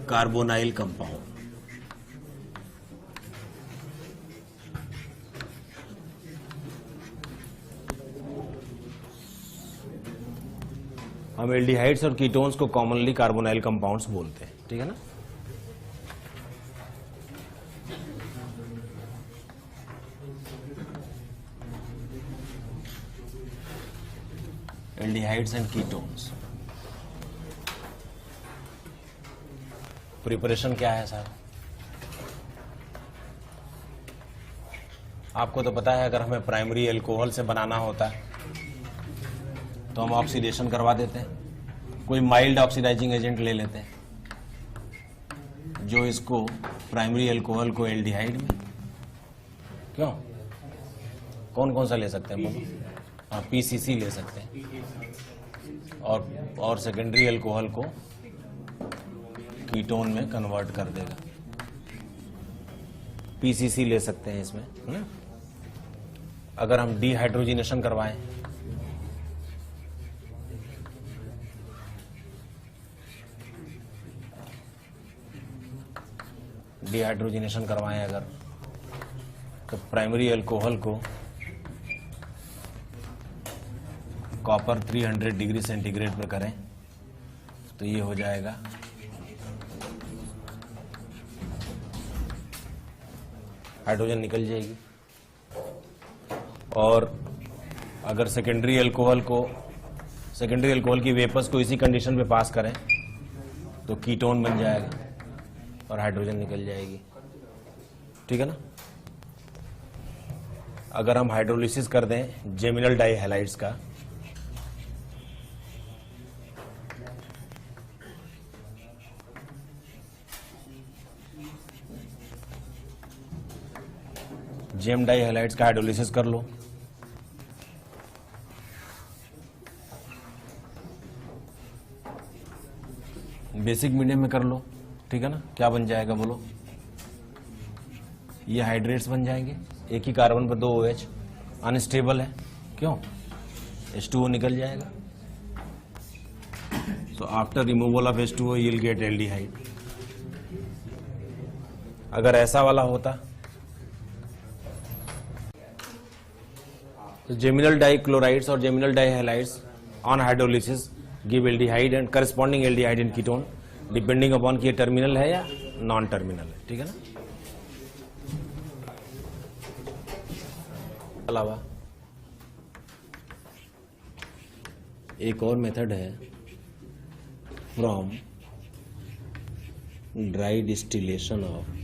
Carbonyl compound. हम aldehydes और ketones को कॉमनली कार्बोनाइल कंपाउंड्स बोलते हैं, ठीक है ना। Aldehydes and ketones. प्रिपरेशन क्या है सर? आपको तो पता है, अगर हमें प्राइमरी एल्कोहल से बनाना होता है तो हम ऑक्सीडेशन करवा देते हैं, कोई माइल्ड ऑक्सीडाइजिंग एजेंट ले लेते हैं जो इसको प्राइमरी एल्कोहल को एल्डिहाइड में, क्यों, कौन कौन सा ले सकते हैं बोलो? हाँ, पीसीसी ले सकते हैं, और सेकेंडरी एल्कोहल को कीटोन में कन्वर्ट कर देगा। पीसीसी ले सकते हैं इसमें, है ना। अगर हम डीहाइड्रोजिनेशन करवाएं, अगर तो प्राइमरी अल्कोहल को कॉपर 300 डिग्री सेंटीग्रेड पे करें तो ये हो जाएगा हाइड्रोजन निकल जाएगी। और अगर सेकेंडरी अल्कोहल की वेपर्स को इसी कंडीशन पे पास करें तो कीटोन बन जाएगा और हाइड्रोजन निकल जाएगी, ठीक है ना। अगर हम हाइड्रोलिसिस कर दें जेमिनल डाइहैलाइड्स का, जेम डाइहैलाइड्स का हाइड्रोलिसिस कर लो, बेसिक मीडियम में कर लो, ठीक है ना। क्या बन जाएगा बोलो? ये हाइड्रेट्स बन जाएंगे, एक ही कार्बन पर 2 OH, अनस्टेबल है, क्यों, H2O निकल जाएगा। So after removal of H2O you will get aldehyde. अगर ऐसा वाला होता तो जेमिनल डाइक्लोराइड्स और geminal dihalides on hydrolysis give aldehyde and corresponding aldehyde in ketone, depending upon कि ये टर्मिनल है या नॉन टर्मिनल है, ठीक है ना। अलावा एक और मेथड है from dry distillation of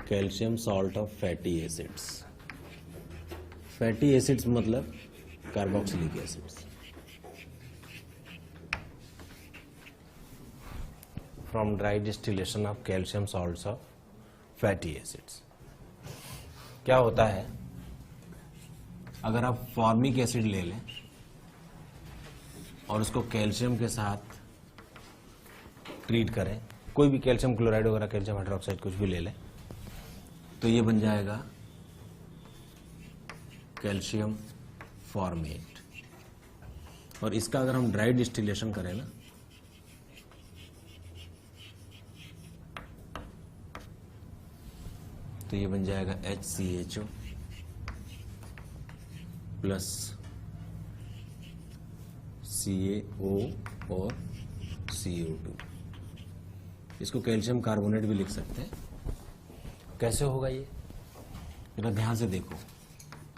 calcium salt of fatty acids. Fatty acids मतलब carboxylic acids. From dry distillation of calcium salts of fatty acids. क्या होता है, अगर आप फॉर्मिक एसिड ले लें और उसको कैल्शियम के साथ ट्रीट करें, कोई भी कैल्शियम क्लोराइड वगैरह, कैल्शियम हाइड्रोक्साइड कुछ भी ले लें, तो ये बन जाएगा कैल्शियम फॉर्मेट। और इसका अगर हम ड्राई डिस्टिलेशन करें ना, तो ये बन जाएगा HCHO प्लस CaO और CO2। इसको कैल्शियम कार्बोनेट भी लिख सकते हैं। कैसे होगा ये, जरा ध्यान से देखो,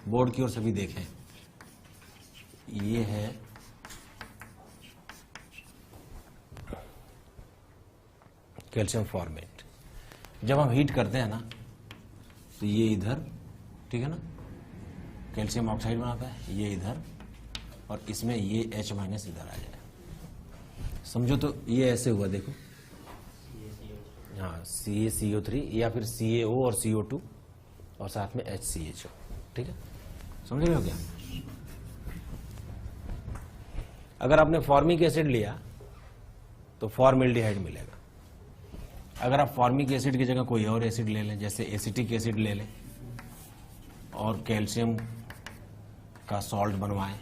बोर्ड की ओर सभी देखें। ये है कैल्शियम फॉर्मेट। जब हम हीट करते हैं ना तो ये इधर, ठीक है ना, कैल्शियम ऑक्साइड बनाता है, ये इधर, और इसमें ये H- इधर आ जाए। समझो तो ये ऐसे हुआ, देखो, हाँ, CaCO3 या फिर CaO और CO2 और साथ में HCHO, ठीक है, समझ रहे हो क्या। अगर आपने फॉर्मिक एसिड लिया तो फॉर्मेल्डिहाइड मिलेगा। अगर आप फॉर्मिक एसिड की जगह कोई और एसिड ले लें, जैसे एसिटिक एसिड ले लें और कैल्शियम का सॉल्ट बनवाएं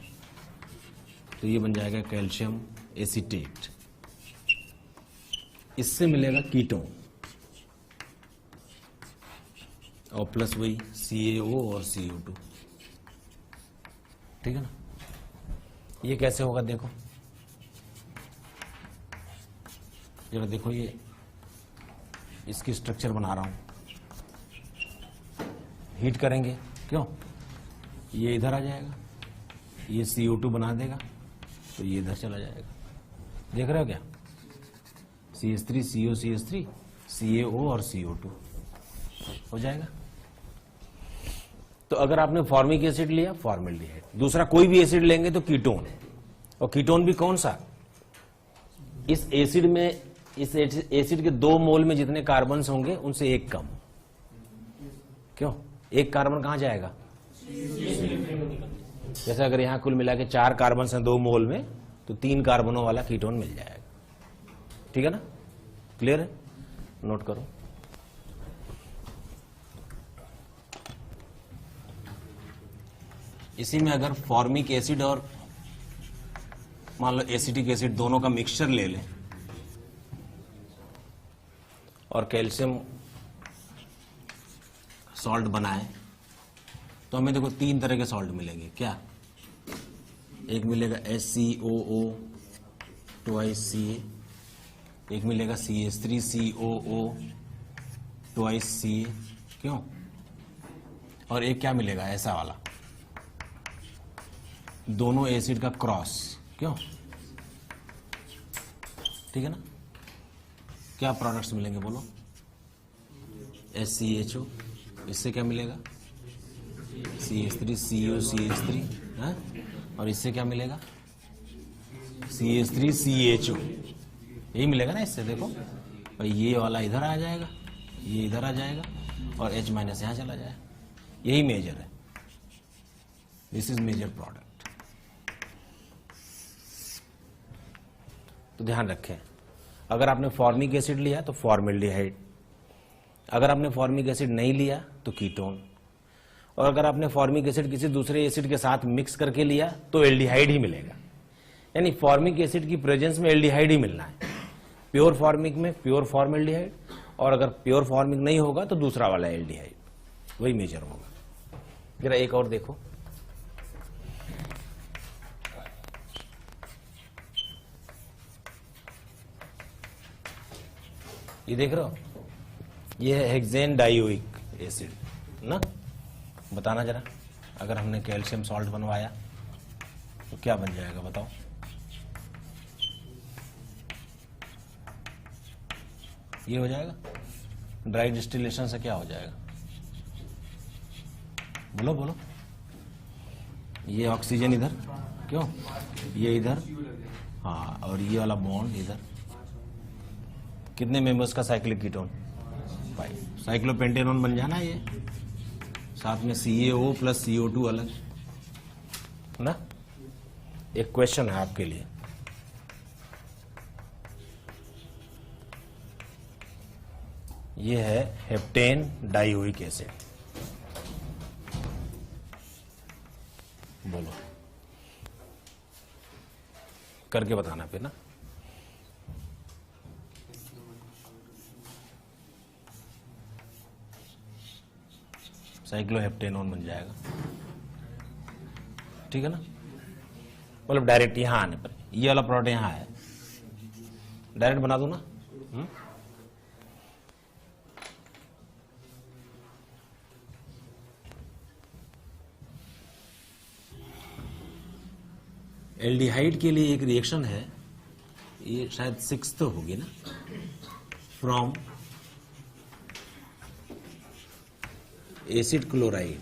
तो ये बन जाएगा कैल्शियम एसीटेट, इससे मिलेगा कीटोन और प्लस वही CaO और CO2। ठीक है ना। ये कैसे होगा देखो, जरा देखो, ये इसकी स्ट्रक्चर बना रहा हूं, हीट करेंगे, क्यों, ये इधर आ जाएगा, ये CO2 बना देगा तो ये इधर चला जाएगा, देख रहे हो क्या, CH3 CO CH3 CaO और CO2 हो जाएगा। तो अगर आपने फॉर्मिक एसिड लिया फॉर्मेल्डिहाइड, दूसरा कोई भी एसिड लेंगे तो कीटोन, और कीटोन भी कौन सा, इस एसिड में, इस एसिड के 2 मोल में जितने कार्बन होंगे उनसे एक कम, क्यों, एक कार्बन कहां जाएगा, जैसे अगर यहां कुल मिला के 4 कार्बन हैं 2 मोल में तो 3 कार्बनों वाला कीटोन मिल जाएगा। ठीक है ना, क्लियर है, नोट करो। इसी में अगर फॉर्मिक एसिड और मान लो एसिटिक एसिड दोनों का मिक्सचर ले लें और कैल्शियम सॉल्ट बनाएं तो हमें देखो 3 तरह के सॉल्ट मिलेंगे, क्या, एक मिलेगा HCOO twice Ca, एक मिलेगा CH3COO twice Ca, क्यों, और एक क्या मिलेगा ऐसा वाला, दोनों एसिड का क्रॉस, क्यों, ठीक है ना। क्या प्रोडक्ट्स मिलेंगे बोलो, HCHO, इससे क्या मिलेगा CH3CO CH3, हाँ? और इससे क्या मिलेगा CH3CHO, यही मिलेगा ना इससे, देखो भाई ये वाला इधर आ जाएगा, ये इधर आ जाएगा और H- यहां चला जाएगा, यही मेजर है, दिस इज मेजर प्रोडक्ट। तो ध्यान रखें, अगर आपने फॉर्मिक एसिड लिया तो फॉर्मेल्डिहाइड, अगर आपने फॉर्मिक एसिड नहीं लिया तो कीटोन, और अगर आपने फॉर्मिक एसिड किसी दूसरे एसिड के साथ मिक्स करके लिया तो एल्डिहाइड ही मिलेगा, यानी फॉर्मिक एसिड की प्रेजेंस में एल्डिहाइड ही मिलना है, प्योर फॉर्मिक में प्योर फॉर्मेल्डिहाइड, और अगर प्योर फॉर्मिक नहीं होगा तो दूसरा वाला एल्डिहाइड, वही मेजर होगा। जरा एक और देखो, ये देख रहे हो, ये है हेक्सेन डाइओइक एसिड ना, बताना जरा, अगर हमने कैल्शियम सॉल्ट बनवाया तो क्या बन जाएगा बताओ, ये हो जाएगा, ड्राई डिस्टिलेशन से क्या हो जाएगा, बोलो बोलो, ये ऑक्सीजन इधर, क्यों, ये इधर, हाँ, और ये वाला बॉन्ड इधर, कितने मेंबर्स का साइक्लिक कीटोन, 5, साइक्लोपेंटेनोन बन जाना ये, साथ में CaO प्लस CO2 अलग ना। एक क्वेश्चन है आपके लिए, ये है हेप्टेन डाइओइक एसिड, बोलो, करके बताना फिर ना। साइक्लोहेप्टेनोन बन जाएगा, ठीक है ना, मतलब डायरेक्ट यहां आने पर, ये वाला प्रोडक्ट यहां है, डायरेक्ट बना दो ना। एल्डिहाइड के लिए एक रिएक्शन है, ये शायद 6 तो होगी ना, फ्रॉम एसिड क्लोराइड,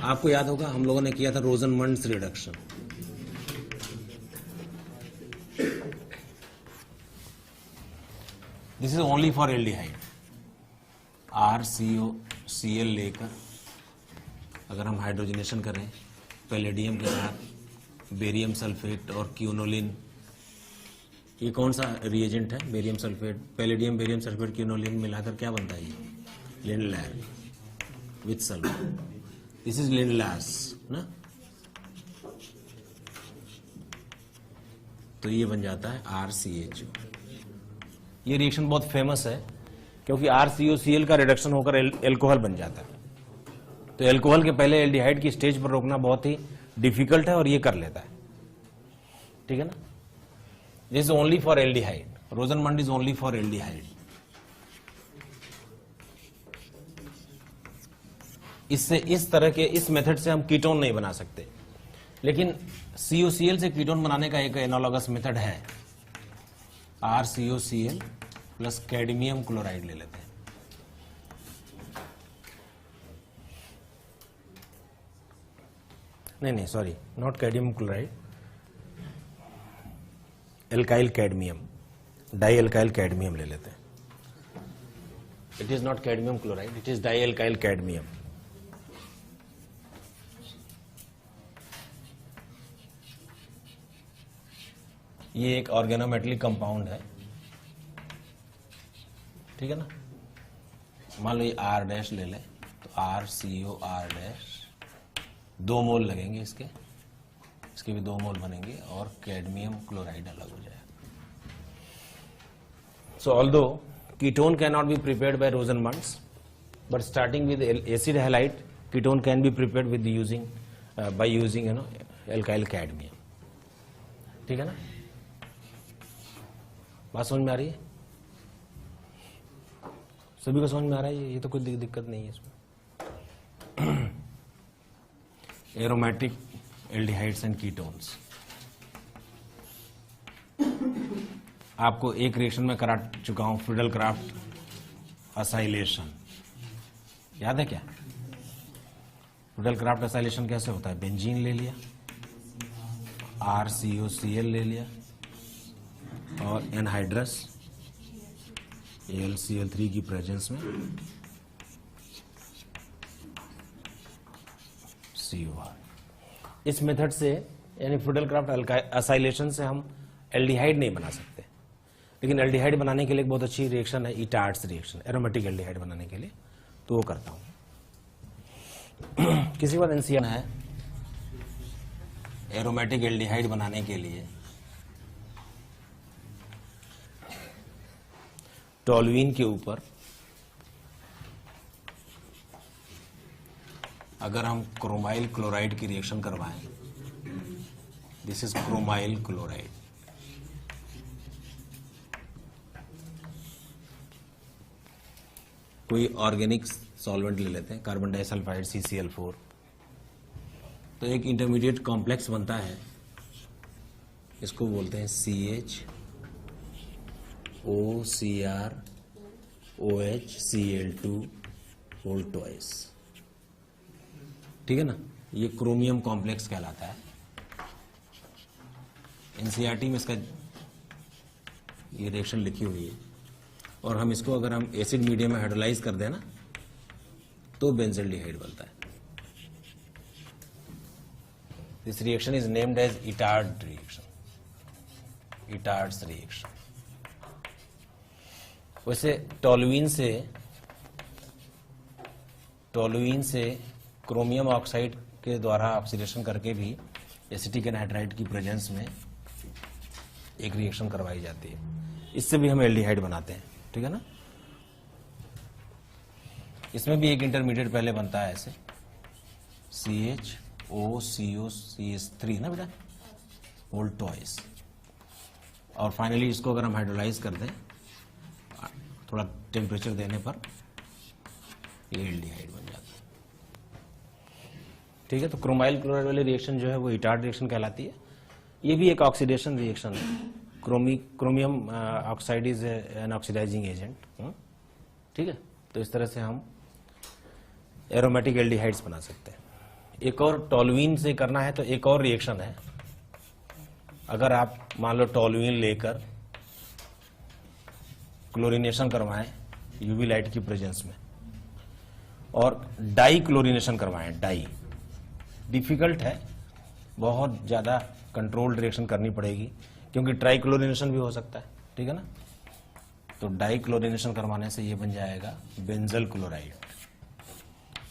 आपको याद होगा हम लोगों ने किया था Rosenmund's reduction, this is only for aldehyde, RCOCl लेकर अगर हम हाइड्रोजनेशन करें पैलेडियम के साथ बेरियम सल्फेट और क्यूनोलिन, ये कौन सा रिएजेंट है, barium sulphate, palladium barium sulphate quinoline मिलाकर क्या बनता है, ये लिनोलेयर विथ सल्फर, दिस इज लिंडलास ना, तो ये बन जाता है RCHO। ये रिएक्शन बहुत फेमस है क्योंकि RCOCl का रिडक्शन होकर एल्कोहल बन जाता है। तो एल्कोहल के पहले एल्डिहाइड की स्टेज पर रोकना बहुत ही डिफिकल्ट है और ये कर लेता है, ठीक है ना। This is only for aldehyde, रोजनमंड is only for aldehyde. इससे इस तरह के इस मेथड से हम कीटोन नहीं बना सकते, लेकिन COCl से कीटोन बनाने का एक एनालॉगस मेथड है, RCOCl प्लस कैडमियम क्लोराइड ले लेते हैं। नहीं sorry, not cadmium chloride, alkyl cadmium, dialkyl cadmium ले लेते हैं। It is not cadmium chloride, it is dialkyl cadmium. ये एक ऑर्गेनोमेटलिक कंपाउंड है, ठीक है ना। मान लो ये R डैश ले लें तो RCOR डैश 2 मोल लगेंगे इसके भी 2 मोल बनेंगे और कैडमियम क्लोराइड अलग हो जाएगा। So although ketone can not be prepared by Rosenmund's, but starting with acid halide ketone can be prepared with using by using alkyl cadmium, ठीक है ना। बात समझ में आ रही है? सभी को समझ में आ रहा है? ये तो कोई दिक्कत नहीं है इसमें। एरोमेटिक एल्डिहाइड्स एंड कीटोन्स आपको एक रिएक्शन में करा चुका हूं, फ्रीडल क्राफ्ट असाइलेशन, याद है क्या? फ्रीडल क्राफ्ट असाइलेशन कैसे होता है? बेंजीन ले लिया, RCOCl ले लिया और एनहाइड्रस AlCl3 की प्रेजेंस में COR। इस मेथड से यानी फ्रीडल क्राफ्ट असाइलेशन से हम एल्डिहाइड नहीं बना सकते, लेकिन एल्डिहाइड बनाने के लिए एक बहुत अच्छी रिएक्शन है इटार्ट्स रिएक्शन, एरोमेटिक एल्डिहाइड बनाने के लिए, तो वो करता हूं। किसी बात एनसीआर है एरोमेटिक एल्डिहाइड बनाने के लिए टोल्यूइन के ऊपर अगर हम क्रोमाइल क्लोराइड की रिएक्शन करवाएं, दिस इज क्रोमाइल क्लोराइड, कोई ऑर्गेनिक सॉल्वेंट ले लेते हैं, कार्बन डाइसल्फाइड CCl4, तो एक इंटरमीडिएट कॉम्प्लेक्स बनता है, इसको बोलते हैं CHOCrOHCl2 होल ट्वाइस, ठीक है ना। ये क्रोमियम कॉम्प्लेक्स कहलाता है। एनसीईआरटी में इसका ये रिएक्शन लिखी हुई है, और हम इसको अगर हम एसिड मीडियम में हाइड्रोलाइज कर दें ना तो बेंजल्डिहाइड बनता है। This reaction is named as Etard reaction, Etard's reaction. वैसे टोल्यूइन से क्रोमियम ऑक्साइड के द्वारा ऑक्सीडेशन करके भी एसिटिक एनहाइड्राइड की प्रेजेंस में एक रिएक्शन करवाई जाती है, इससे भी हम एल्डिहाइड बनाते हैं, ठीक है ना। इसमें भी एक इंटरमीडिएट पहले बनता है ऐसे CHOCOCH3 ना बेटा, होल ट्वाइस, और फाइनली इसको अगर हम हाइड्रोलाइज कर दें थोड़ा टेम्परेचर देने पर ये एल्डिहाइड बन जाता है, ठीक है। तो क्रोमाइल क्लोराइड वाली रिएक्शन जो है वो इटार्ड रिएक्शन कहलाती है। ये भी एक ऑक्सीडेशन रिएक्शन है, chromium oxide is an oxidising agent, ठीक है। तो इस तरह से हम एरोमेटिक एल्डिहाइड्स बना सकते हैं। एक और टोल्यूइन से करना है तो एक और रिएक्शन है, अगर आप मान लो टोल्यूइन लेकर क्लोरीनेशन करवाएं यूवी लाइट की प्रेजेंस में और डाई क्लोरीनेशन करवाएं, डाई डिफिकल्ट है, बहुत ज्यादा कंट्रोल्ड रिएक्शन करनी पड़ेगी क्योंकि ट्राई क्लोरीनेशन भी हो सकता है, ठीक है ना। तो डाई क्लोरीनेशन करवाने से ये बन जाएगा बेंजल क्लोराइड,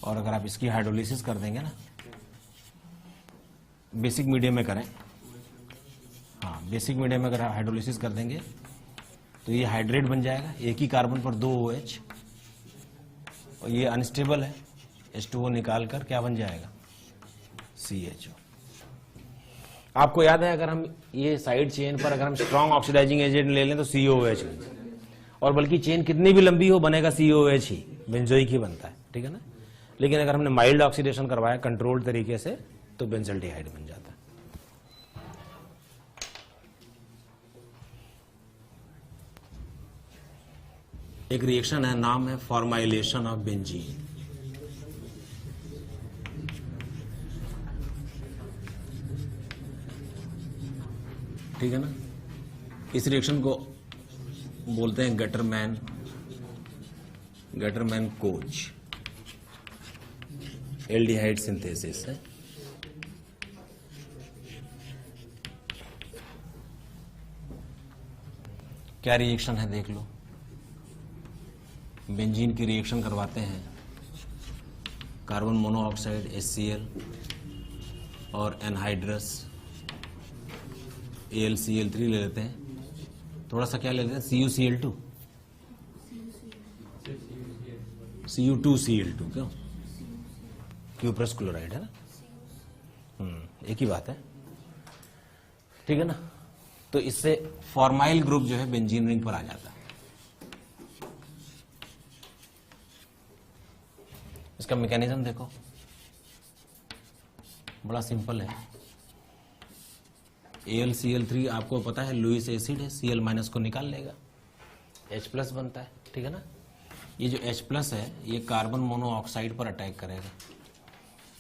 और अगर आप इसकी हाइड्रोलिसिस कर देंगे ना, बेसिक मीडियम में करें, हाँ बेसिक मीडियम में अगर हाइड्रोलिसिस कर देंगे तो ये हाइड्रेट बन जाएगा, एक ही कार्बन पर 2 OH, और ये अनस्टेबल है, H2O निकाल कर क्या बन जाएगा, CHO। आपको याद है अगर हम ये साइड चेन पर अगर हम स्ट्रॉन्ग ऑक्सीडाइजिंग एजेंट ले लें तो COOH, और बल्कि चेन कितनी भी लंबी हो बनेगा COOH ही, बेंजोइक ही बनता है, ठीक है ना। लेकिन अगर हमने माइल्ड ऑक्सीडेशन करवाया कंट्रोल्ड तरीके से तो बेंजल्डिहाइड बन जाता है। एक रिएक्शन है, नाम है फॉर्माइलेशन ऑफ बेंजीन। ठीक है ना। इस रिएक्शन को बोलते हैं गटरमैन कोच एल्डिहाइड सिंथेसिस है। क्या रिएक्शन है देख लो। बेंजीन की रिएक्शन करवाते हैं, कार्बन मोनोऑक्साइड HCl और एनहाइड्रस AlCl3 ले लेते हैं, थोड़ा सा क्या ले लेते हैं CuCl2 Cu2Cl2, क्यों क्यूप्रस क्लोराइड है ना, एक ही बात है, ठीक है ना। तो इससे फॉर्माइल ग्रुप जो है बेंजीन रिंग पर आ जाता है। इसका मैकेनिज्म देखो, बड़ा सिंपल है। AlCl3 आपको पता है लुईस एसिड है, Cl- को निकाल लेगा, H+ बनता है, ठीक है ना। ये जो H+ है ये कार्बन मोनोऑक्साइड पर अटैक करेगा।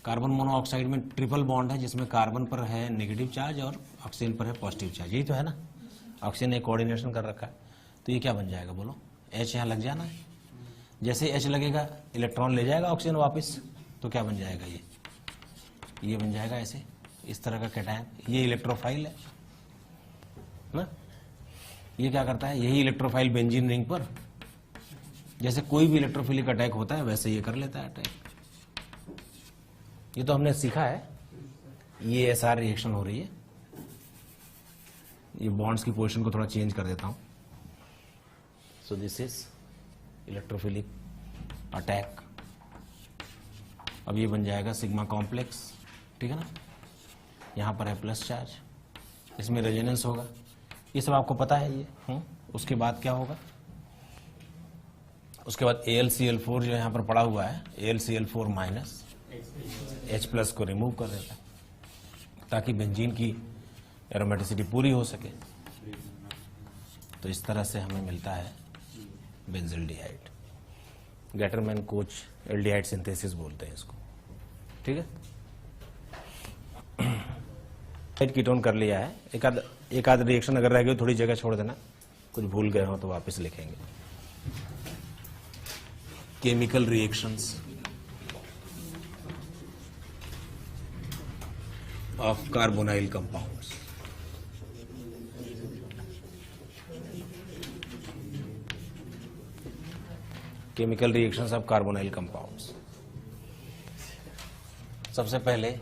कार्बन मोनोऑक्साइड में ट्रिपल बॉन्ड है जिसमें कार्बन पर है नेगेटिव चार्ज और ऑक्सीजन पर है पॉजिटिव चार्ज, यही तो है ना। ऑक्सीजन ने कोऑर्डिनेशन कर रखा है, तो ये क्या बन जाएगा बोलो, H यहाँ लग जाना है। जैसे H लगेगा इलेक्ट्रॉन ले जाएगा ऑक्सीजन वापस, तो क्या बन जाएगा ये बन जाएगा ऐसे, इस तरह का कैटायन। ये इलेक्ट्रोफाइल है ना, ये क्या करता है, यही इलेक्ट्रोफाइल बेंजीन रिंग पर जैसे कोई भी इलेक्ट्रोफिलिक अटैक होता है वैसे ये कर लेता है अटैक। ये तो हमने सीखा है। ये SR रिएक्शन हो रही है। ये बॉन्ड्स की पोजीशन को थोड़ा चेंज कर देता हूं। So this is electrophilic attack. अब ये बन जाएगा सिग्मा कॉम्प्लेक्स, ठीक है ना। यहां पर है प्लस चार्ज, इसमें रेजोनेंस होगा, ये सब आपको पता है ये। उसके बाद क्या होगा, उसके बाद AlCl4 जो यहां पर पड़ा हुआ है, AlCl4 माइनस H+ को रिमूव कर देता है ताकि बेंजीन की एरोमेटिसिटी पूरी हो सके। तो इस तरह से हमें मिलता है benzaldehyde. Gattermann coach aldehyde synthesis बोलते हैं इसको, ठीक है। कीटोन कर लिया है, एक आध रिएक्शन अगर रह गई थोड़ी जगह छोड़ देना, कुछ भूल गए हो तो वापस लिखेंगे। Chemical reactions of carbonyl compounds. Chemical reactions of carbonyl compounds. सबसे पहले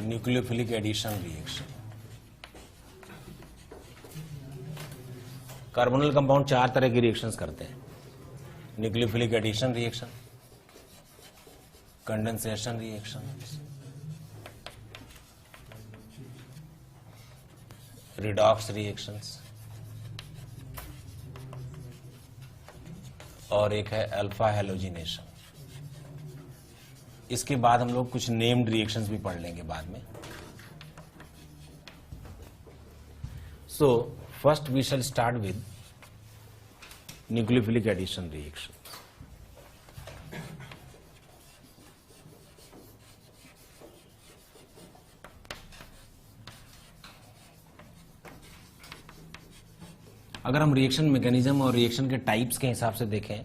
nucleophilic addition reaction. Carbonyl compound 4 तरह की रिएक्शंस करते हैं। Nucleophilic addition reaction, condensation reaction, redox reactions, और एक है अल्फा हैलोजिनेशन। इसके बाद हम लोग कुछ नेम्ड रिएक्शंस भी पढ़ लेंगे बाद में। So first we shall start with nucleophilic addition reaction. अगर हम रिएक्शन मैकेनिज्म और रिएक्शन के टाइप्स के हिसाब से देखें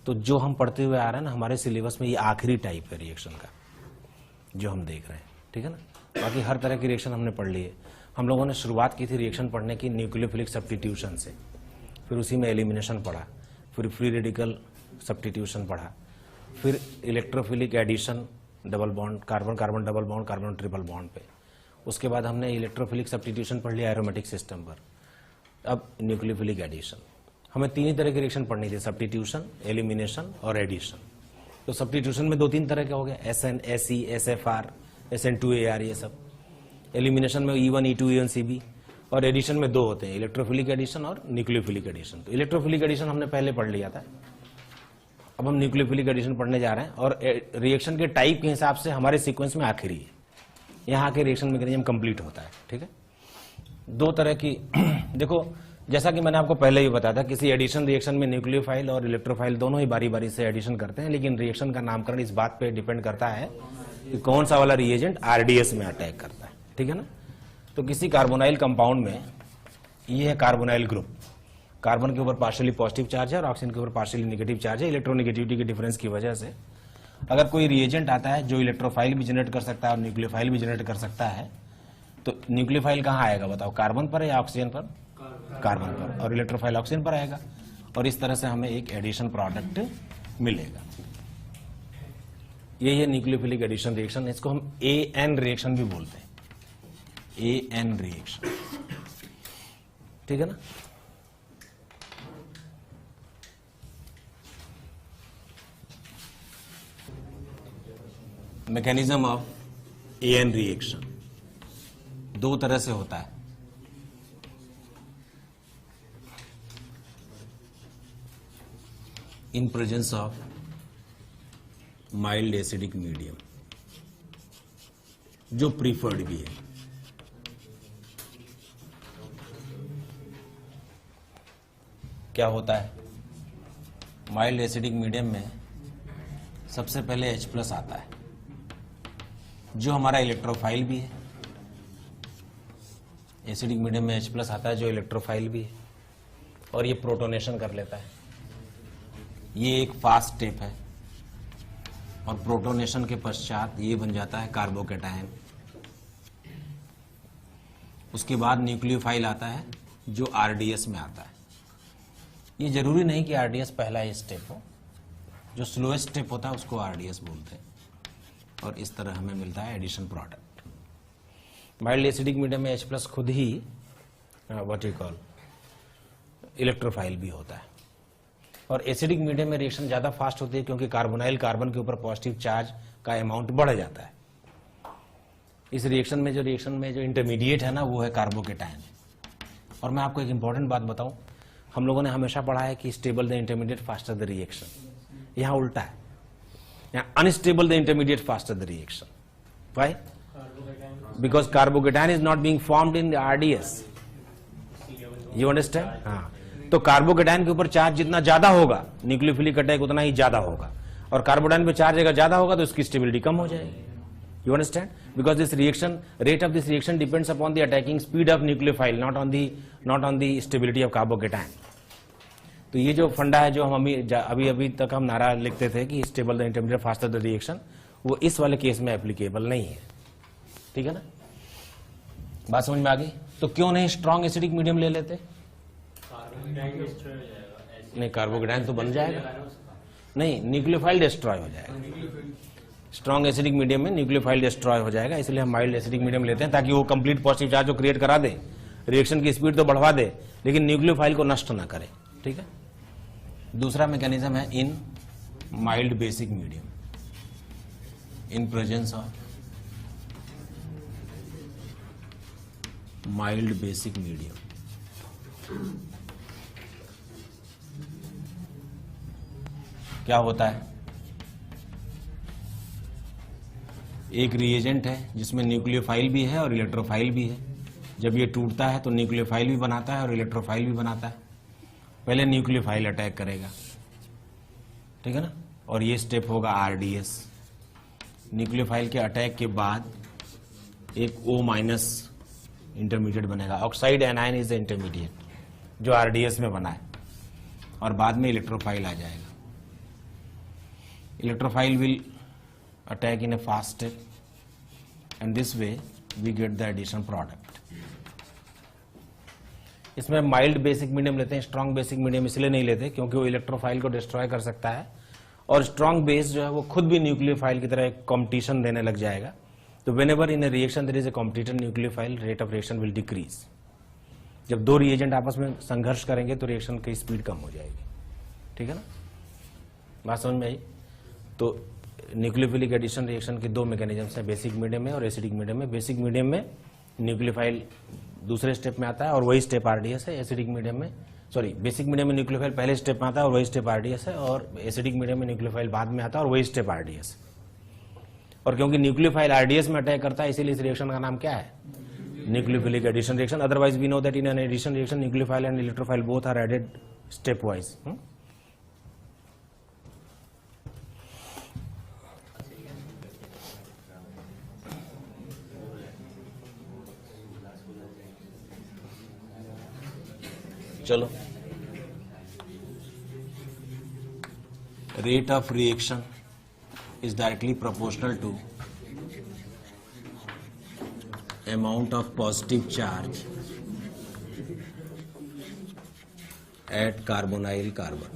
तो जो हम पढ़ते हुए आ रहे हैं ना हमारे सिलेबस में, ये आखिरी टाइप है रिएक्शन का जो हम देख रहे हैं, ठीक है ना। बाकी हर तरह की रिएक्शन हमने पढ़ ली है। हम लोगों ने शुरुआत की थी रिएक्शन पढ़ने की न्यूक्लियोफिलिक सब्स्टिट्यूशन से, फिर उसी में एलिमिनेशन पढ़ा, फिर फ्री रेडिकल सब्स्टिट्यूशन पढ़ा, फिर electrophilic addition double bond, carbon carbon double bond, carbon triple bond पे। उसके बाद हमने इलेक्ट्रोफिलिक सब्स्टिट्यूशन पढ़ लिया एरोमेटिक सिस्टम पर। अब न्यूक्लियोफिलिक एडिशन। हमें तीन ही तरह की रिएक्शन पढ़नी थी, सब्स्टिट्यूशन, एलिमिनेशन और एडिशन। तो सब्स्टिट्यूशन में दो तीन तरह के हो गए, SN, SE, SFR, SN2AR, ये सब। एलिमिनेशन में E1, E2, E1, CB। और एडिशन में दो होते हैं, इलेक्ट्रोफिलिक एडिशन और न्यूक्लियोफिलिक एडिशन। तो इलेक्ट्रोफिलिक एडिशन हमने पहले पढ़ लिया था, अब हम न्यूक्लियोफिलिक एडिशन पढ़ने जा रहे हैं। और रिएक्शन के टाइप के हिसाब से हमारे सीक्वेंस में आखिरी है, यहाँ के रिएक्शन मैकेनिज्म कंप्लीट होता है। ठीक है, दो तरह की देखो, जैसा कि मैंने आपको पहले ही बताया था, किसी एडिशन रिएक्शन में न्यूक्लियोफाइल और इलेक्ट्रोफाइल दोनों ही बारी बारी से एडिशन करते हैं, लेकिन रिएक्शन का नामकरण इस बात पे डिपेंड करता है कि कौन सा वाला रिएजेंट RDS में अटैक करता है। ठीक है ना। तो किसी कार्बोनाइल कंपाउंड में ये है कार्बोनाइल ग्रुप, कार्बन के ऊपर पार्शियली पॉजिटिव चार्ज है और ऑक्सीजन के ऊपर पार्शियली नेगेटिव चार्ज है। इलेक्ट्रोनेगेटिविटी के डिफरेंस की वजह से अगर कोई रिएजेंट आता है जो इलेक्ट्रोफाइल भी जनरेट कर सकता है और न्यूक्लियोफाइल भी जनरेट कर सकता है, तो न्यूक्लियोफाइल कहाँ आएगा बताओ, कार्बन पर या ऑक्सीजन पर? कार्बन पर। और इलेक्ट्रोफाइल ऑक्सीजन पर आएगा, और इस तरह से हमें एक एडिशन प्रोडक्ट मिलेगा। ये है न्यूक्लियोफिलिक एडिशन रिएक्शन। इसको हम AN रिएक्शन भी बोलते हैं, AN रिएक्शन। ठीक है ना। मैकेनिज्म ऑफ AN रिएक्शन दो तरह से होता है। इन presence of mild acidic medium, जो प्रीफर्ड भी है। क्या होता है, माइल्ड एसिडिक मीडियम में सबसे पहले H+ आता है, जो हमारा इलेक्ट्रोफाइल भी है। एसिडिक मीडियम में H+ आता है जो इलेक्ट्रोफाइल भी है, और ये प्रोटोनेशन कर लेता है। ये एक फास्ट स्टेप है, और प्रोटोनेशन के पश्चात ये बन जाता है कार्बोकैटायन। उसके बाद न्यूक्लियोफाइल आता है जो RDS में आता है। ये जरूरी नहीं कि RDS पहला ही स्टेप हो, जो स्लोएस्ट स्टेप होता है उसको RDS बोलते हैं, और इस तरह हमें मिलता है addition product. Mild acidic medium में H+ खुद ही व्हाट यू कॉल इलेक्ट्रोफाइल भी होता है। और एसिडिक मीडियम में रिएक्शन ज्यादा फास्ट होती है, क्योंकि कार्बोनाइल कार्बन के ऊपर पॉजिटिव चार्ज का अमाउंट बढ़ जाता है। इस रिएक्शन में जो इंटरमीडिएट है ना, वो है कार्बोकैटायन। और मैं आपको एक इंपॉर्टेंट बात बताऊं, हम लोगों ने हमेशा पढ़ा है कि stable the intermediate faster the reaction. यहां उल्टा है, यहाँ unstable the intermediate faster the reaction. Why? Because carbocation is not being formed in the RDS। You understand? हाँ, तो कार्बोकैटायन के ऊपर चार्ज जितना ज्यादा होगा, न्यूक्लियोफिलिक अटैक उतना ही ज्यादा होगा, और कार्बोकैटायन पे चार्ज अगर ज्यादा होगा तो इसकी स्टेबिलिटी कम हो जाएगी। You understand? Because this reaction, rate of this reaction depends upon the attacking speed of nucleophile, not on the stability of carbocation. तो ये जो फंडा है, जो हम अभी तक हम नारा लिखते थे कि stable the intermediate faster the reaction, वो इस वाले केस में एप्लीकेबल नहीं है। ठीक है ना, बात समझ में आ गई? तो क्यों नहीं स्ट्रॉन्ग एसिडिक मीडियम ले लेते? नहीं, कार्बोकैटायन तो बन जाएगा, नहीं, न्यूक्लियोफाइल डिस्ट्रॉय हो जाएगा। स्ट्रॉन्ग एसिडिक मीडियम में न्यूक्लियोफाइल डिस्ट्रॉय हो जाएगा, इसलिए हम माइल्ड एसिडिक मीडियम लेते हैं, ताकि वो कंप्लीट पॉजिटिव चार्ज को क्रिएट करा दे, रिएक्शन की स्पीड तो बढ़वा दे, लेकिन न्यूक्लियोफाइल को नष्ट ना करे। ठीक है। दूसरा मैकेनिज्म है in mild basic medium, in presence of mild basic medium. क्या होता है, एक रिएजेंट है जिसमें न्यूक्लियोफाइल भी है और इलेक्ट्रोफाइल भी है। जब ये टूटता है तो न्यूक्लियोफाइल भी बनाता है और इलेक्ट्रोफाइल भी बनाता है। पहले न्यूक्लियोफाइल अटैक करेगा, ठीक है ना, और ये स्टेप होगा RDS। न्यूक्लियोफाइल के अटैक के बाद एक O- इंटरमीडिएट बनेगा, oxide anion is the intermediate जो RDS में बना है, और बाद में इलेक्ट्रोफाइल आ जाएगा। Electrophile will attack in a fast step, and this way we get the addition product. इसमें माइल्ड बेसिक मीडियम लेते हैं, स्ट्रॉन्ग बेसिक मीडियम इसलिए नहीं लेते क्योंकि वो इलेक्ट्रोफाइल को डिस्ट्रॉय कर सकता है और स्ट्रॉन्ग बेस जो है वो खुद भी न्यूक्लियोफाइल की तरह एक कॉम्पिटिशन देने लग जाएगा। तो whenever in a reaction there is a competitor nucleophile, rate of reaction will decrease. जब दो रिएजेंट आपस में संघर्ष करेंगे तो रिएक्शन की स्पीड कम हो जाएगी। ठीक है ना, बात समझ में आई? तो न्यूक्लियोफिलिक एडिशन रिएक्शन की दो मैकेनिज्म्स हैं, बेसिक मीडियम में और एसिडिक मीडियम में। बेसिक मीडियम में न्यूक्लियोफाइल दूसरे स्टेप में आता है और वही स्टेप आरडीएस है। एसिडिक मीडियम में, सॉरी, बेसिक मीडियम में न्यूक्लियोफाइल पहले स्टेप में आता है और वही स्टेप आरडीएस है, और एसिडिक मीडियम में न्यूक्लियोफाइल बाद में आता है और वही स्टेप आरडीएस। और क्योंकि न्यूक्लियोफाइल आरडीएस में अटैक करता है, इसीलिए इस रिएक्शन का नाम क्या है? Nucleophilic addition reaction. Otherwise we know that in an addition reaction nucleophile and electrophile both are added stepwise. चलो, rate of reaction is directly proportional to amount of positive charge at carbonyl carbon.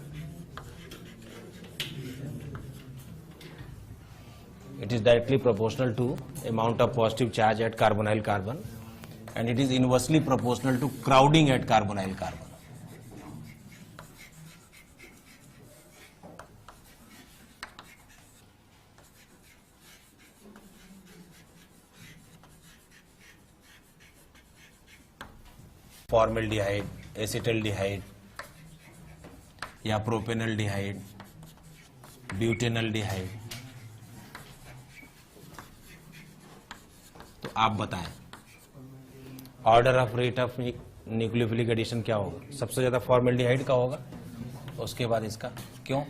It is directly proportional to amount of positive charge at carbonyl carbon, and it is inversely proportional to crowding at carbonyl carbon. Formaldehyde, acetaldehyde या propanaldehyde, butanaldehyde, तो आप बताएं order of rate of nucleophilic addition क्या होगा? सबसे ज्यादा formaldehyde का होगा, उसके बाद इसका। क्यों?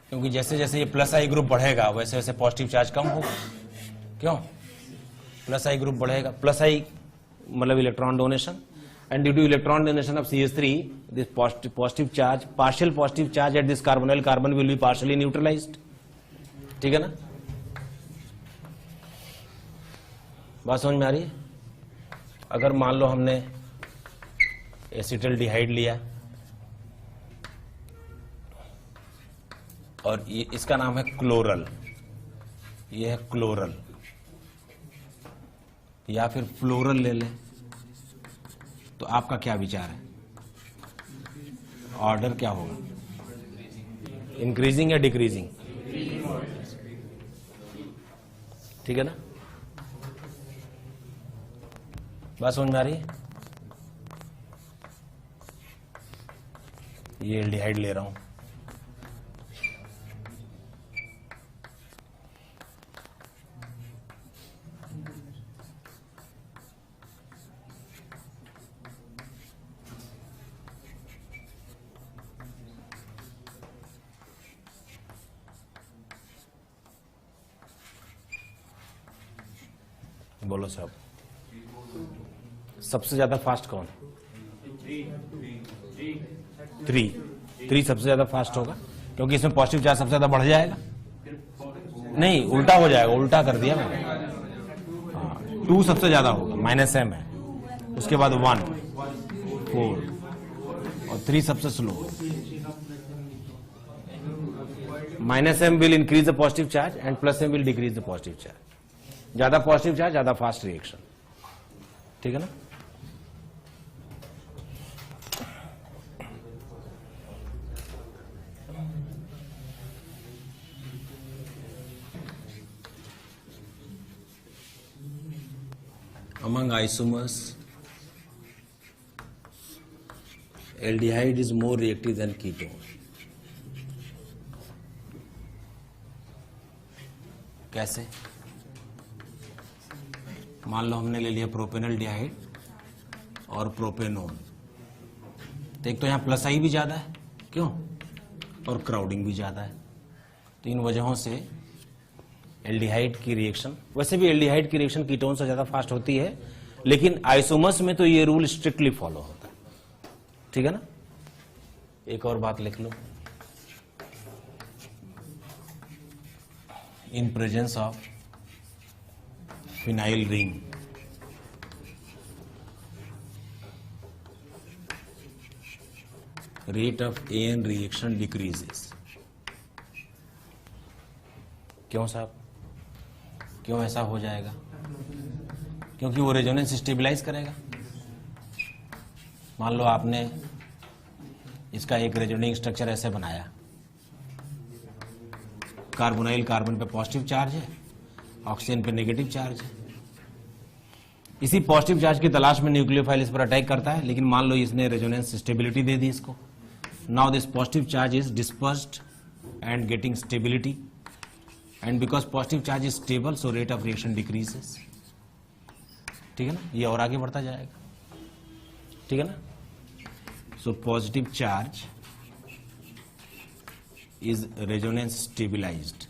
क्योंकि जैसे जैसे ये प्लस आई ग्रुप बढ़ेगा वैसे वैसे पॉजिटिव चार्ज कम होगा। क्यों? प्लस आई ग्रुप बढ़ेगा, प्लस आई मतलब electron donation, and due to electron donation of CH3, this positive charge, partial positive charge at this carbonyl carbon will be partially neutralized. ठीक है ना, बात समझ में आ रही है? अगर मान लो हमने एसिटल्डिहाइड लिया और ये इसका नाम है क्लोरल, ये है क्लोरल, या फिर फ्लोरल ले लें, तो आपका क्या विचार है? ऑर्डर क्या होगा? इंक्रीजिंग या डिक्रीजिंग? ठीक है ना, बात समझ में आ रही है? ये एल्डिहाइड ले रहा हूं, बोलो साहब, सबसे ज्यादा फास्ट कौन? थ्री सबसे ज्यादा फास्ट होगा, क्योंकि इसमें पॉजिटिव चार्ज सबसे ज्यादा बढ़ जाएगा। नहीं, उल्टा हो जाएगा, उल्टा कर दिया मैंने। हाँ, 2 सबसे ज्यादा होगा, -m है, उसके बाद 1, 4 और 3 सबसे slow. -m will increase the positive charge and +m will decrease the positive charge. ज्यादा पॉजिटिव चार्ज ज्यादा फास्ट रिएक्शन। ठीक है ना, among isomers aldehyde is more reactive than ketone. कैसे? मान लो हमने ले लिया प्रोपेनल्डिहाइड और प्रोपेनोन, तो एक तो यहां प्लस आई भी ज्यादा है, क्यों? और क्राउडिंग भी ज्यादा है। तो इन वजहों से एल्डिहाइड की रिएक्शन, वैसे भी एल्डिहाइड की रिएक्शन कीटोन से ज्यादा फास्ट होती है, लेकिन आइसोमर्स में तो ये रूल स्ट्रिक्टली फॉलो होता है। ठीक है ना, एक और बात लिख लो, in presence of phenyl ring, rate of AN reaction decreases. क्यों साहब, क्यों ऐसा हो जाएगा? क्योंकि वो रेजोनेंस स्टेबलाइज करेगा। मान लो आपने इसका एक रेजोनेटिंग स्ट्रक्चर ऐसे बनाया, कार्बोनाइल कार्बन पे पॉजिटिव चार्ज है, ऑक्सीजन पे नेगेटिव चार्ज है। इसी पॉजिटिव चार्ज की तलाश में न्यूक्लियोफाइल इस पर अटैक करता है, लेकिन मान लो इसने रेजोनेंस स्टेबिलिटी दे दी इसको। Now this positive charge is dispersed and getting stability, and because positive charge is stable so rate of reaction decreases. ठीक है ना, ये और आगे बढ़ता जाएगा। ठीक है ना, so positive charge is resonance stabilised,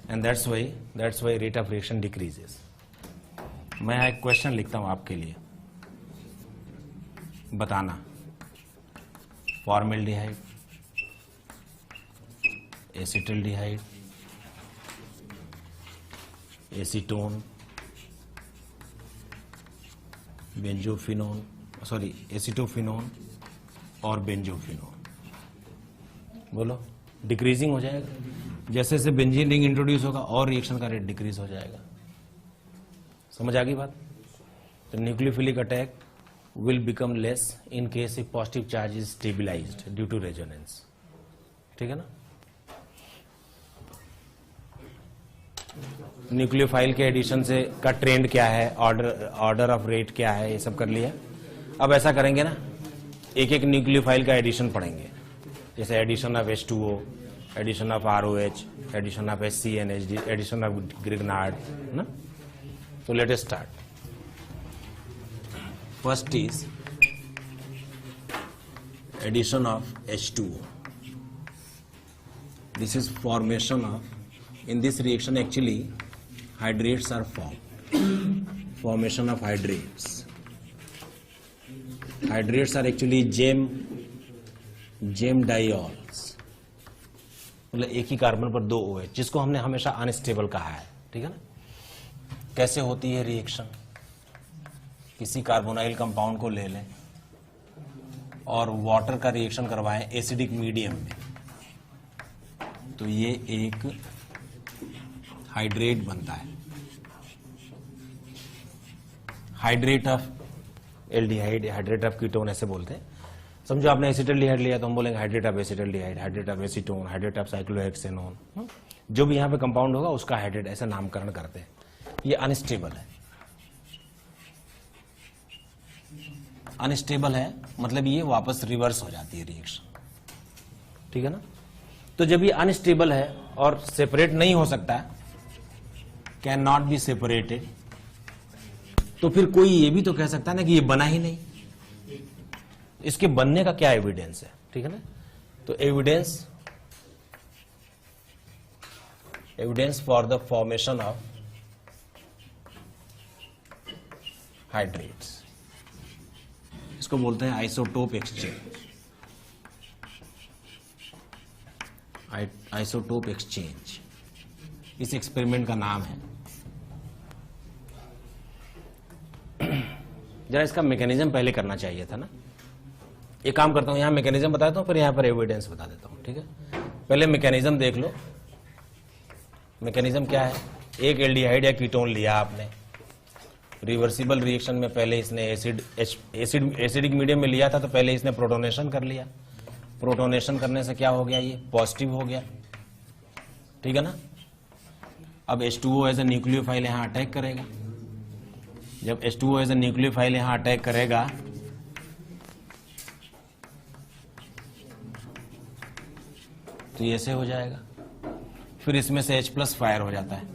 and that's why rate of reaction decreases. मैं यहाँ एक क्वेश्चन लिखता हूं आपके लिए, बताना formaldehyde, acetaldehyde, acetone, benzophenone, sorry acetophenone और बेंजोफिनोन, बोलो डिक्रीजिंग हो जाएगा। जैसे जैसे बेंजीन रिंग इंट्रोड्यूस होगा और रिएक्शन का रेट डिक्रीज हो जाएगा। समझ आ गई बात? तो nucleophilic attack will become less in case if positive charge is stabilised due to resonance. ठीक है ना, न्यूक्लियोफाइल के एडिशन से का ट्रेंड क्या है, ऑर्डर ऑफ रेट क्या है, ये सब कर लिया। अब ऐसा करेंगे ना, एक एक न्यूक्लियोफाइल का एडिशन पढ़ेंगे, जैसे addition of H2O, addition of ROH, addition of HCNH, addition of Grignard ना। तो let us start. First is addition of H2O. This is formation of, in this reaction actually hydrates are formed. Formation of hydrates. Hydrates are actually gem diols, मतलब एक ही carbon पर दो OH, जिसको हमने हमेशा unstable कहा है। ठीक है ना, कैसे होती है रिएक्शन? किसी कार्बोनाइल कंपाउंड को ले लें और वाटर का रिएक्शन करवाएं एसिडिक मीडियम में, तो ये एक हाइड्रेट बनता है, hydrate of aldehyde, hydrate of ketone ऐसे बोलते हैं। समझो आपने एसिटल्डिहाइड लिया तो हम बोलेंगे hydrate of acetaldehyde, hydrate of acetone, hydrate of cyclohexanone, जो भी यहां पे कंपाउंड होगा उसका हाइड्रेट ऐसा नामकरण करते हैं। ये अनस्टेबल है, अनस्टेबल है मतलब ये वापस रिवर्स हो जाती है रिएक्शन। ठीक है ना, तो जब ये अनस्टेबल है और सेपरेट नहीं हो सकता, कैन नॉट बी सेपरेटेड, तो फिर कोई ये भी तो कह सकता है ना कि ये बना ही नहीं। इसके बनने का क्या एविडेंस है? ठीक है ना, तो evidence for the formation of hydrates, इसको बोलते हैं आइसोटोप एक्सचेंज। आइसोटोप एक्सचेंज इस एक्सपेरिमेंट का नाम है। जरा इसका मैकेनिज्म पहले करना चाहिए था ना। एक काम करता हूं, यहां मैकेनिज्म बताता हूं, फिर यहां पर एविडेंस बता देता हूं। ठीक है, पहले मैकेनिज्म देख लो। मैकेनिज्म क्या है? एक एल्डिहाइड या कीटोन लिया आपने, रिवर्सिबल रिएक्शन में पहले इसने एसिडिक मीडियम में लिया था, तो पहले इसने प्रोटोनेशन कर लिया। प्रोटोनेशन करने से क्या हो गया? ये पॉजिटिव हो गया। ठीक है ना, अब H2O एज ए न्यूक्लियोफाइल यहां अटैक करेगा। जब H2O एज ए न्यूक्लियोफाइल यहां अटैक करेगा तो ये ऐसे हो जाएगा, फिर इसमें से H+ फायर हो जाता है,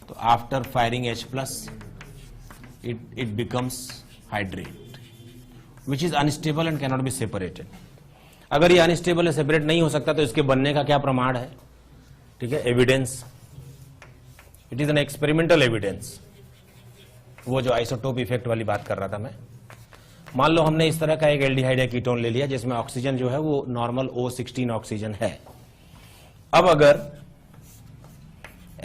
तो after firing H+ it becomes hydrate which is unstable and cannot be separated. अगर ये अनस्टेबल है, सेपरेट नहीं हो सकता, तो इसके बनने का क्या प्रमाण है? ठीक है, evidence, it is an experimental evidence. वो जो आइसोटोप इफेक्ट वाली बात कर रहा था मैं, मान लो हमने इस तरह का एक एल्डिहाइड या कीटोन ले लिया जिसमें ऑक्सीजन जो है वो नॉर्मल O16 ऑक्सीजन है। अब अगर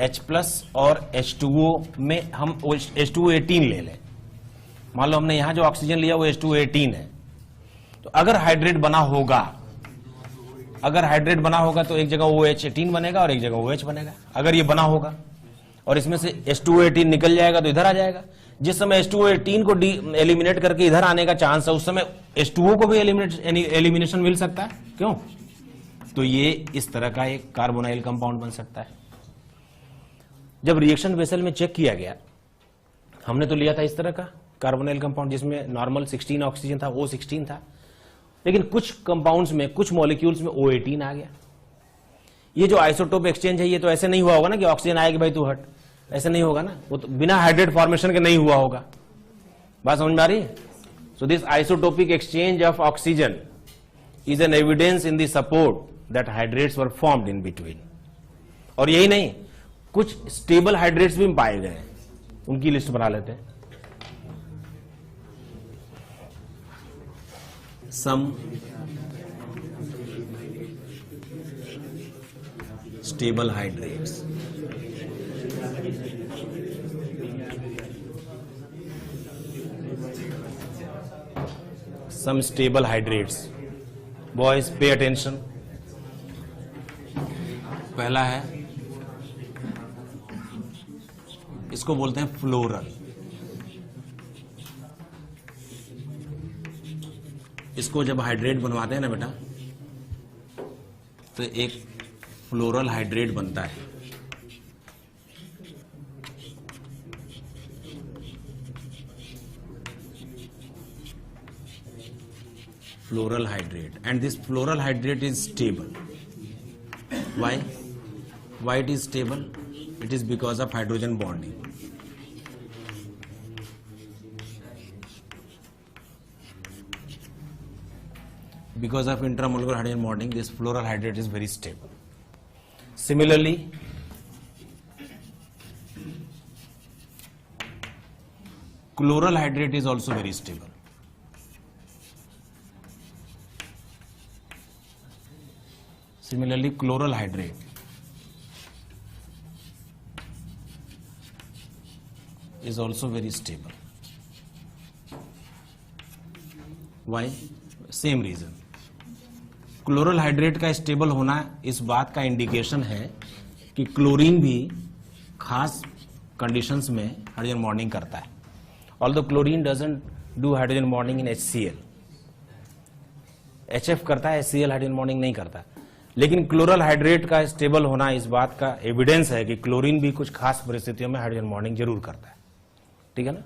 H+ और H2O में हम H2O18 ले लें, मान लो हमने यहां जो ऑक्सीजन लिया वो H2O18 है, तो अगर हाइड्रेट बना होगा, तो एक जगह OH18 बनेगा और एक जगह OH बनेगा, अगर ये बना होगा, और इसमें से H2O18 निकल जाएगा तो इधर आ जाएगा। जिस समय H2O18 को एलिमिनेट करके इधर आने का चांस है, उस समय H2O को भी एलिमिनेशन मिल सकता है। क्यों? तो ये इस तरह का एक कार्बोनाइल कंपाउंड बन सकता है। जब रिएक्शन वेसल में चेक किया गया, हमने तो लिया था इस तरह का कार्बोनाइल कंपाउंड जिसमें नॉर्मल 16 ऑक्सीजन था, O16 था, लेकिन कुछ कंपाउंड्स में, कुछ मॉलिक्यूल्स में O18 आ गया। ये जो आइसोटोप एक्सचेंज है, ये तो ऐसे नहीं हुआ होगा ना कि ऑक्सीजन आएगी भाई तू हट, ऐसे नहीं होगा ना, वो तो बिना हाइड्रेट फॉर्मेशन के नहीं हुआ होगा। बात समझ में आ रही है? So this isotopic exchange of oxygen is an evidence in the support that hydrates were formed in between. और यही नहीं, कुछ स्टेबल हाइड्रेट्स भी पाए गए, उनकी लिस्ट बना लेते हैं। Some stable hydrates, some stable hydrates. Boys, pay attention. पहला है, इसको बोलते हैं फ्लोरल। इसको जब हाइड्रेट बनवाते हैं ना बेटा, तो एक फ्लोरल हाइड्रेट बनता है। Floral hydrate, and this floral hydrate is stable. Why it is stable? It is because of hydrogen bonding. Because of intramolecular hydrogen bonding, this floral hydrate is very stable. Similarly, chloral hydrate is also very stable. Similarly, chloral hydrate is also very stable. Why? Same reason. Chloral hydrate का stable होना इस बात का indication है कि chlorine भी खास conditions में हाइड्रोजन बॉन्डिंग करता है। Although chlorine doesn't do hydrogen bonding in HCl, HF करता है, HCl हाइड्रोजन बॉन्डिंग नहीं करता। लेकिन क्लोरल हाइड्रेट का स्टेबल होना इस बात का एविडेंस है कि क्लोरीन भी कुछ खास परिस्थितियों में हाइड्रोजन बॉन्डिंग जरूर करता है। ठीक है ना?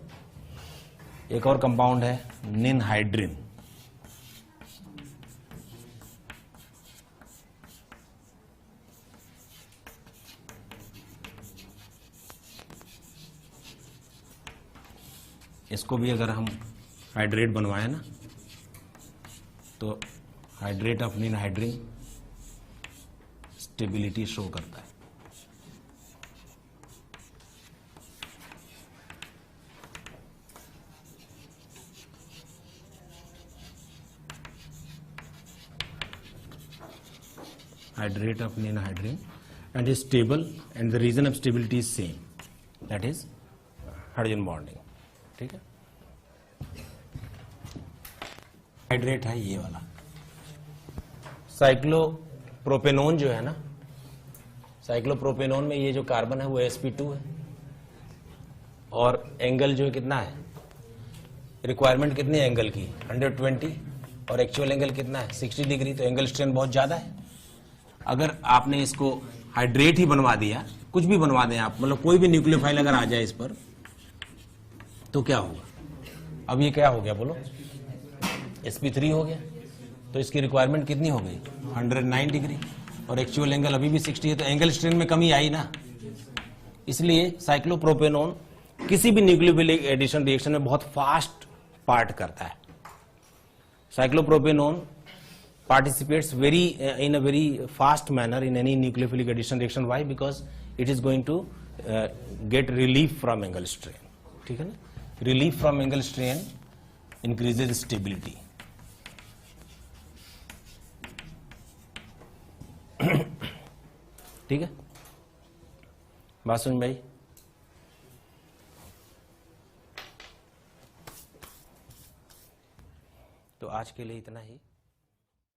एक और कंपाउंड है निनहाइड्रिन। इसको भी अगर हम हाइड्रेट बनवाए ना, तो hydrate of ninhydrin stability show करता है। Hydrate of nitrohydrin and is stable, and the reason of stability is same, that is hydrogen bonding. ठीक है? हाइड्रेट है ये वाला साइक्लोप्रोपेनोन जो है ना, साइक्लोप्रोपेनोन में ये जो कार्बन है वो sp2 है, और एंगल जो है कितना है, रिक्वायरमेंट कितनी है एंगल की 120, और एक्चुअल एंगल कितना है 60 डिग्री, तो एंगल स्ट्रेन बहुत ज्यादा है। अगर आपने इसको हाइड्रेट ही बनवा दिया, कुछ भी बनवा दें आप, मतलब कोई भी न्यूक्लियोफाइल अगर आ जाए इस पर, तो क्या होगा? अब ये क्या हो गया बोलो, sp3 हो गया, तो इसकी रिक्वायरमेंट कितनी हो गई 109 डिग्री, और एक्चुअल एंगल अभी भी 60 है, तो एंगल स्ट्रेन में कमी आई ना। इसलिए साइक्लोप्रोपेनोन किसी भी न्यूक्लियोफिलिक एडिशन रिएक्शन में बहुत फास्ट पार्ट करता है। साइक्लोप्रोपेनोन participates in a very fast manner in any nucleophilic addition reaction. Why? Because it is going to get relief from angle strain. ठीक है ना? Relief from angle strain increases stability. ठीक है? बात सुन भाई। तो आज के लिए इतना ही।